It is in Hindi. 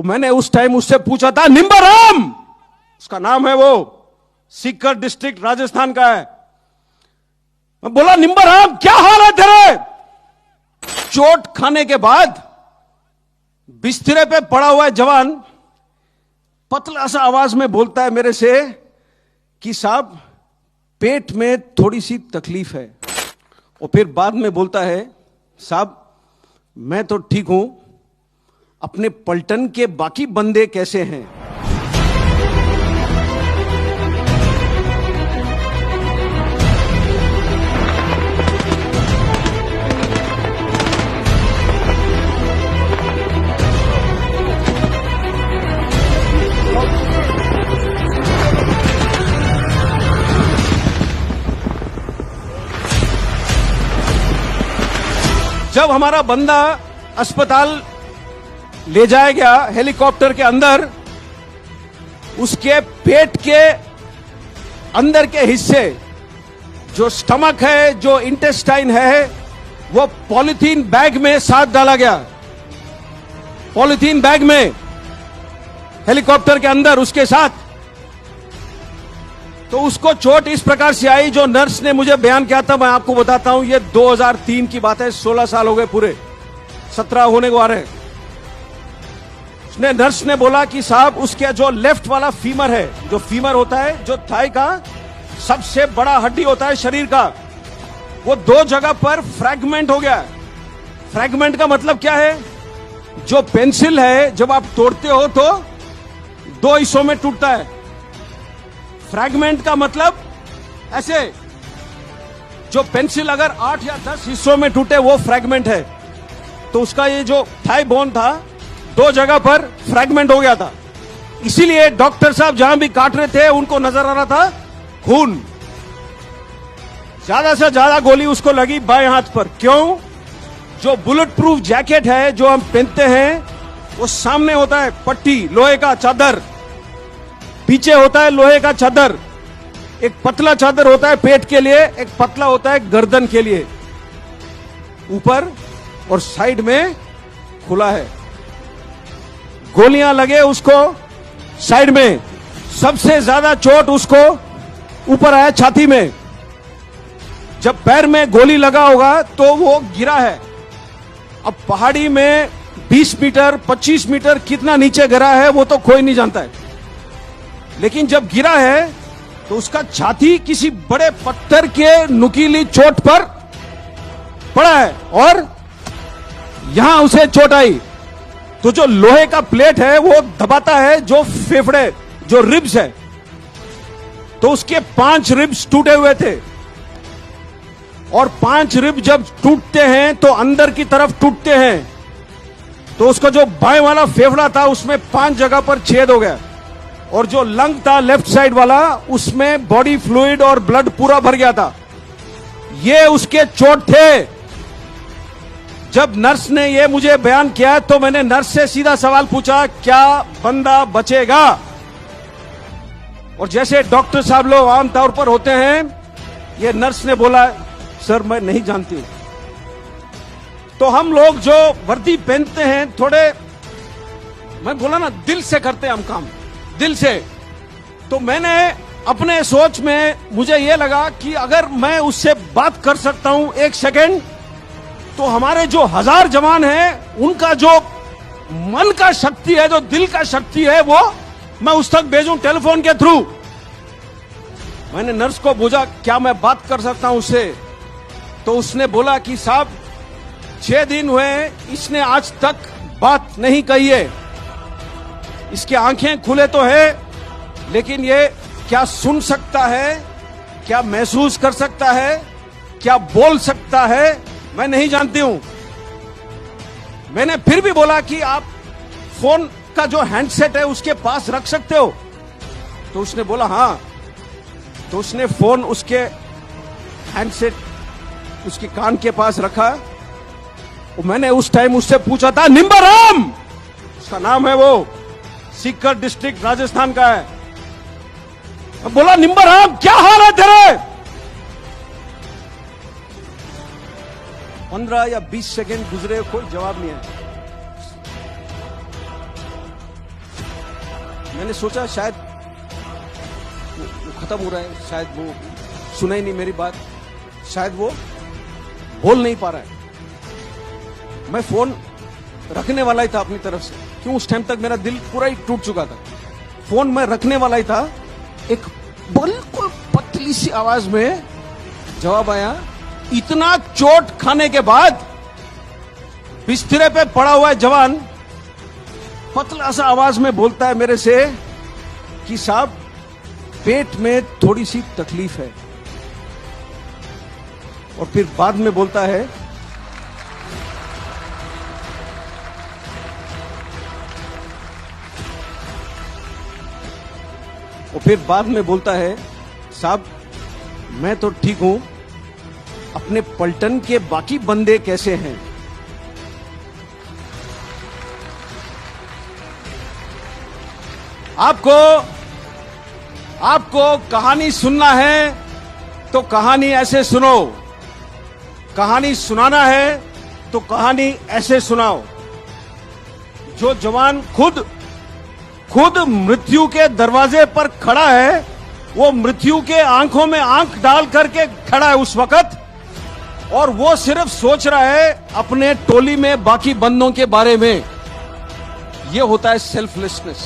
मैंने उस टाइम उससे पूछा था, निम्बाराम उसका नाम है, वो सीकर डिस्ट्रिक्ट राजस्थान का है। मैं बोला, निम्बाराम क्या हाल है तेरे? चोट खाने के बाद बिस्तरे पे पड़ा हुआ है जवान पतला सा आवाज में बोलता है मेरे से कि साहब पेट में थोड़ी सी तकलीफ है, और फिर बाद में बोलता है, साहब मैं तो ठीक हूं, अपने पलटन के बाकी बंदे कैसे हैं? जब हमारा बंदा अस्पताल ले जाया गया हेलीकॉप्टर के अंदर, उसके पेट के अंदर के हिस्से, जो स्टमक है, जो इंटेस्टाइन है, वो पॉलीथीन बैग में साथ डाला गया। पॉलीथीन बैग में हेलीकॉप्टर के अंदर उसके साथ। तो उसको चोट इस प्रकार से आई, जो नर्स ने मुझे बयान किया था, मैं आपको बताता हूं, ये 2003 की बात है, 16 साल हो गए पूरे, 17 होने को आ रहे। उसने नर्स ने बोला कि साहब उसके जो लेफ्ट वाला फीमर है, जो फीमर होता है, जो थाई का सबसे बड़ा हड्डी होता है शरीर का, वो 2 जगह पर फ्रैगमेंट हो गया। फ्रैगमेंट का मतलब क्या है? जो पेंसिल है जब आप तोड़ते हो तो 2 हिस्सों में टूटता है। फ्रैगमेंट का मतलब ऐसे, जो पेंसिल अगर 8 या 10 हिस्सों में टूटे वो फ्रैगमेंट है। तो उसका ये जो थाई बोन था, 2 जगह पर फ्रैगमेंट हो गया था। इसीलिए डॉक्टर साहब जहां भी काट रहे थे उनको नजर आ रहा था खून। ज्यादा से ज्यादा गोली उसको लगी बाएं हाथ पर। क्यों? जो बुलेट प्रूफ जैकेट है जो हम पहनते हैं, वो सामने होता है पट्टी, लोहे का चादर, पीछे होता है लोहे का चादर। एक पतला चादर होता है पेट के लिए, एक पतला होता है गर्दन के लिए। ऊपर और साइड में खुला है। गोलियां लगे उसको साइड में। सबसे ज्यादा चोट उसको ऊपर आया छाती में। जब पैर में गोली लगा होगा तो वो गिरा है। अब पहाड़ी में 20 मीटर 25 मीटर कितना नीचे गिरा है वो तो कोई नहीं जानता है, लेकिन जब गिरा है तो उसका छाती किसी बड़े पत्थर के नुकीली चोट पर पड़ा है, और यहां उसे चोट आई। तो जो लोहे का प्लेट है वो दबाता है जो फेफड़े, जो रिब्स है। तो उसके 5 रिब्स टूटे हुए थे, और 5 रिब जब टूटते हैं तो अंदर की तरफ टूटते हैं। तो उसका जो बाएं वाला फेफड़ा था उसमें 5 जगह पर छेद हो गया, और जो लंग था लेफ्ट साइड वाला, उसमें बॉडी फ्लूइड और ब्लड पूरा भर गया था। ये उसके चोट थे। जब नर्स ने ये मुझे बयान किया तो मैंने नर्स से सीधा सवाल पूछा, क्या बंदा बचेगा? और जैसे डॉक्टर साहब लोग आमतौर पर होते हैं, ये नर्स ने बोला, सर मैं नहीं जानती हूं। तो हम लोग जो वर्दी पहनते हैं, थोड़े, मैं बोला ना, दिल से करते हैं हम काम, दिल से। तो मैंने अपने सोच में, मुझे यह लगा कि अगर मैं उससे बात कर सकता हूं 1 सेकेंड, तो हमारे जो 1000 जवान हैं, उनका जो मन का शक्ति है, जो दिल का शक्ति है, वो मैं उस तक भेजूं टेलीफोन के थ्रू। मैंने नर्स को पूछा, क्या मैं बात कर सकता हूं उससे? तो उसने बोला कि साहब 6 दिन हुए, इसने आज तक बात नहीं कही है। इसकी आंखें खुले तो है, लेकिन ये क्या सुन सकता है, क्या महसूस कर सकता है, क्या बोल सकता है, मैं नहीं जानती हूं। मैंने फिर भी बोला कि आप फोन का जो हैंडसेट है उसके पास रख सकते हो? तो उसने बोला हां। तो उसने फोन उसके हैंडसेट उसके कान के पास रखा। और मैंने उस टाइम उससे पूछा था, निम्बाराम उसका नाम है, वो सीकर डिस्ट्रिक्ट राजस्थान का है। मैं बोला, निम्बाराम क्या हाल है तेरे? 15 या 20 सेकंड गुजरे, कोई जवाब नहीं है। मैंने सोचा शायद वो खत्म हो रहा है, शायद वो सुना ही नहीं मेरी बात, शायद वो बोल नहीं पा रहा है। मैं फोन रखने वाला ही था अपनी तरफ से, क्यों उस टाइम तक मेरा दिल पूरा ही टूट चुका था। फोन मैं रखने वाला ही था, एक बिल्कुल पतली सी आवाज में जवाब आया। इतना चोट खाने के बाद बिस्तरे पे पड़ा हुआ है जवान पतला सा आवाज में बोलता है मेरे से कि साहब पेट में थोड़ी सी तकलीफ है, और फिर बाद में बोलता है साहब मैं तो ठीक हूं, अपने पलटन के बाकी बंदे कैसे हैं? आपको कहानी सुनना है तो कहानी ऐसे सुनो, कहानी सुनाना है तो कहानी ऐसे सुनाओ। जो जवान खुद मृत्यु के दरवाजे पर खड़ा है, वो मृत्यु के आंखों में आंख डाल करके खड़ा है उस वक्त, और वो सिर्फ सोच रहा है अपने टोली में बाकी बंदों के बारे में। ये होता है सेल्फलेसनेस।